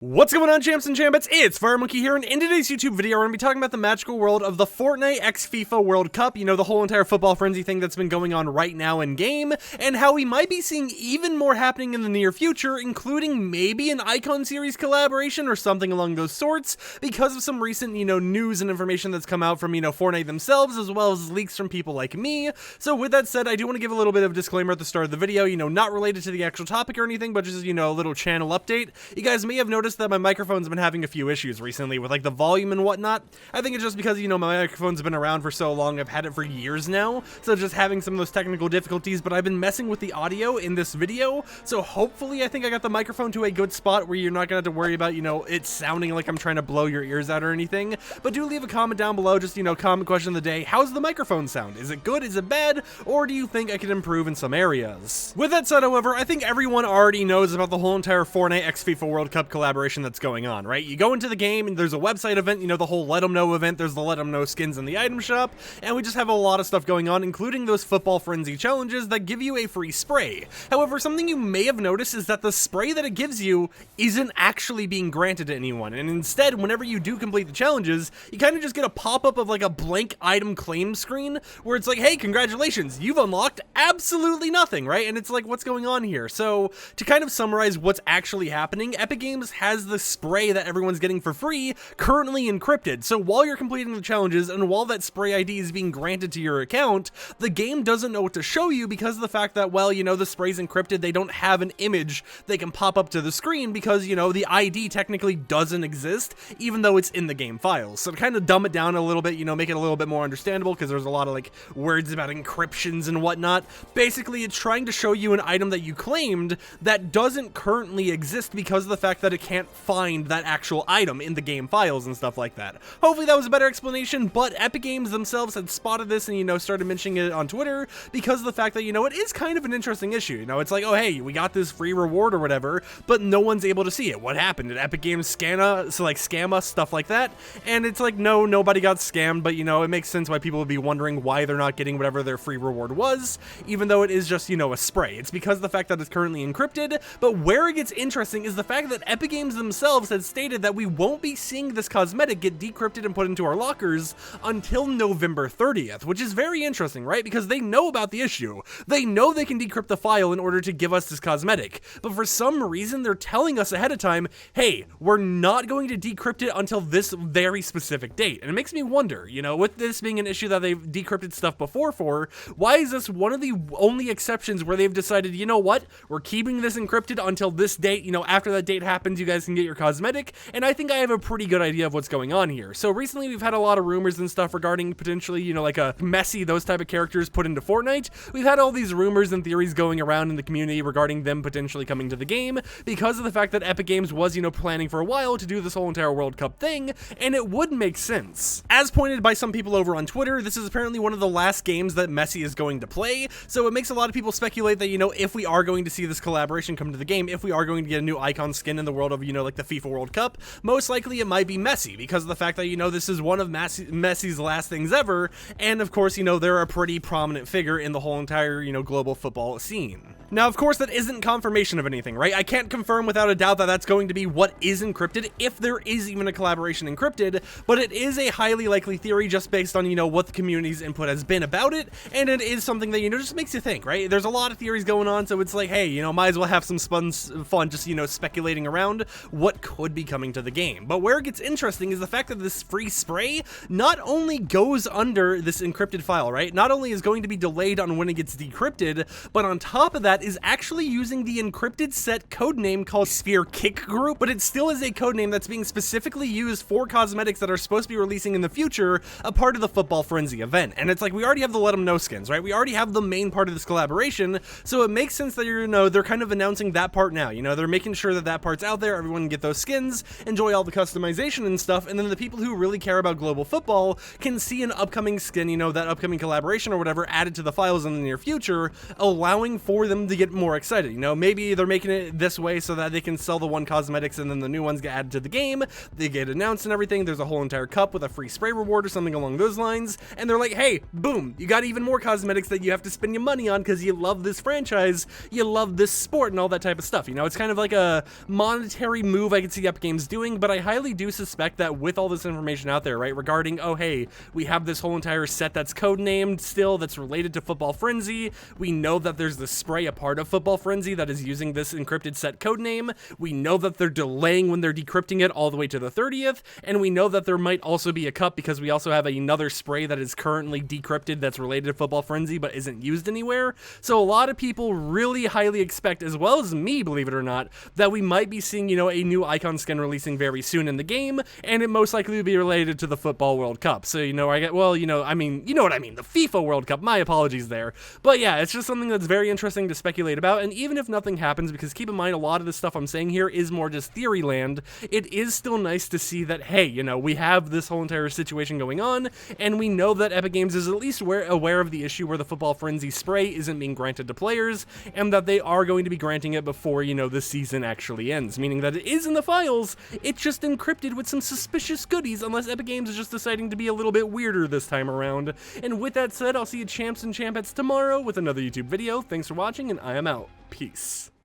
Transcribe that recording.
What's going on, champs and chambettes? It's FireMonkey here, and in today's YouTube video, we're going to be talking about the magical world of the Fortnite x FIFA World Cup, you know, the whole entire football frenzy thing that's been going on right now in game, and how we might be seeing even more happening in the near future, including maybe an Icon series collaboration or something along those sorts, because of some recent, you know, news and information that's come out from, you know, Fortnite themselves, as well as leaks from people like me. So with that said, I do want to give a little bit of a disclaimer at the start of the video, you know, not related to the actual topic or anything, but just, you know, a little channel update. You guys may have noticed that my microphone's been having a few issues recently with like the volume and whatnot. I think it's just because, you know, my microphone's been around for so long, I've had it for years now, so just having some of those technical difficulties, but I've been messing with the audio in this video, so hopefully I think I got the microphone to a good spot where you're not gonna have to worry about, you know, it sounding like I'm trying to blow your ears out or anything. But do leave a comment down below, just, you know, comment question of the day: how's the microphone sound? Is it good? Is it bad? Or do you think I could improve in some areas? With that said, however, I think everyone already knows about the whole entire Fortnite x FIFA World Cup collaboration that's going on, right? You go into the game and there's a website event, you know, the whole Let 'em Know event, there's the Let 'em Know skins in the item shop, and we just have a lot of stuff going on, including those football frenzy challenges that give you a free spray. However, something you may have noticed is that the spray that it gives you isn't actually being granted to anyone, and instead, whenever you do complete the challenges, you kind of just get a pop-up of like a blank item claim screen where it's like, hey, congratulations, you've unlocked absolutely nothing, right? And it's like, what's going on here? So to kind of summarize what's actually happening, Epic Games has the spray that everyone's getting for free currently encrypted. So while you're completing the challenges and while that spray ID is being granted to your account, the game doesn't know what to show you because of the fact that, well, you know, the spray's encrypted. They don't have an image they can pop up to the screen because, you know, the ID technically doesn't exist, even though it's in the game files. So to kind of dumb it down a little bit, you know, make it a little bit more understandable, because there's a lot of like words about encryptions and whatnot. Basically, it's trying to show you an item that you claimed that doesn't currently exist because of the fact that it can't find that actual item in the game files and stuff like that. Hopefully that was a better explanation, but Epic Games themselves had spotted this and, you know, started mentioning it on Twitter because of the fact that, you know, it is kind of an interesting issue. You know, it's like, oh, hey, we got this free reward or whatever, but no one's able to see it. What happened? Did Epic Games scam us, stuff like that? And it's like, no, nobody got scammed, but, you know, it makes sense why people would be wondering why they're not getting whatever their free reward was, even though it is just, you know, a spray. It's because of the fact that it's currently encrypted. But where it gets interesting is the fact that Epic Games themselves had stated that we won't be seeing this cosmetic get decrypted and put into our lockers until November 30th, which is very interesting, right? Because they know about the issue. They know they can decrypt the file in order to give us this cosmetic, but for some reason they're telling us ahead of time, hey, we're not going to decrypt it until this very specific date. And it makes me wonder, you know, with this being an issue that they've decrypted stuff before for, why is this one of the only exceptions where they've decided, you know what, we're keeping this encrypted until this date, you know, after that date happens, you guys can get your cosmetic? And I think I have a pretty good idea of what's going on here. So recently we've had a lot of rumors and stuff regarding potentially, you know, like a Messi, those type of characters put into Fortnite. We've had all these rumors and theories going around in the community regarding them potentially coming to the game because of the fact that Epic Games was, you know, planning for a while to do this whole entire World Cup thing, and it would make sense. As pointed by some people over on Twitter, this is apparently one of the last games that Messi is going to play, so it makes a lot of people speculate that, you know, if we are going to see this collaboration come to the game, if we are going to get a new icon skin in the world of, you know, like the FIFA World Cup, most likely it might be Messi, because of the fact that, you know, this is one of Messi's last things ever, and of course, you know, they're a pretty prominent figure in the whole entire, you know, global football scene. Now, of course, that isn't confirmation of anything, right? I can't confirm without a doubt that that's going to be what is encrypted, if there is even a collaboration encrypted, but it is a highly likely theory just based on, you know, what the community's input has been about it, and it is something that, you know, just makes you think, right? There's a lot of theories going on, so it's like, hey, you know, might as well have some fun just, you know, speculating around what could be coming to the game. But where it gets interesting is the fact that this free spray not only goes under this encrypted file, right? Not only is going to be delayed on when it gets decrypted, but on top of that is actually using the encrypted set codename called Sphere Kick Group, but it still is a codename that's being specifically used for cosmetics that are supposed to be releasing in the future, a part of the Football Frenzy event. And it's like, we already have the Let 'em Know skins, right? We already have the main part of this collaboration, so it makes sense that, you know, they're kind of announcing that part now. You know, they're making sure that that part's out there, everyone can get those skins, enjoy all the customization and stuff, and then the people who really care about global football can see an upcoming skin, you know, that upcoming collaboration or whatever added to the files in the near future, allowing for them to get more excited. You know, maybe they're making it this way so that they can sell the one cosmetics and then the new ones get added to the game, they get announced and everything, there's a whole entire cup with a free spray reward or something along those lines, and they're like, hey, boom, you got even more cosmetics that you have to spend your money on because you love this franchise, you love this sport and all that type of stuff. You know, it's kind of like a monetary voluntary move I could see Epic Games doing, but I highly do suspect that with all this information out there, right, regarding, oh hey, we have this whole entire set that's codenamed still, that's related to Football Frenzy, we know that there's the spray a part of Football Frenzy that is using this encrypted set codename, we know that they're delaying when they're decrypting it all the way to the 30th, and we know that there might also be a cup because we also have another spray that is currently decrypted that's related to Football Frenzy but isn't used anywhere. So a lot of people really highly expect, as well as me, believe it or not, that we might be seeing, you know, a new icon skin releasing very soon in the game, and it most likely will be related to the Football World Cup. So, you know, well, you know what I mean, the FIFA World Cup, my apologies there. But yeah, it's just something that's very interesting to speculate about, and even if nothing happens, because keep in mind, a lot of the stuff I'm saying here is more just theory land, it is still nice to see that, hey, you know, we have this whole entire situation going on, and we know that Epic Games is at least aware of the issue where the Football Frenzy spray isn't being granted to players, and that they are going to be granting it before, you know, the season actually ends, meaning that it is in the files, it's just encrypted with some suspicious goodies, unless Epic Games is just deciding to be a little bit weirder this time around. And with that said, I'll see you champs and champettes tomorrow with another YouTube video. Thanks for watching, and I am out. Peace.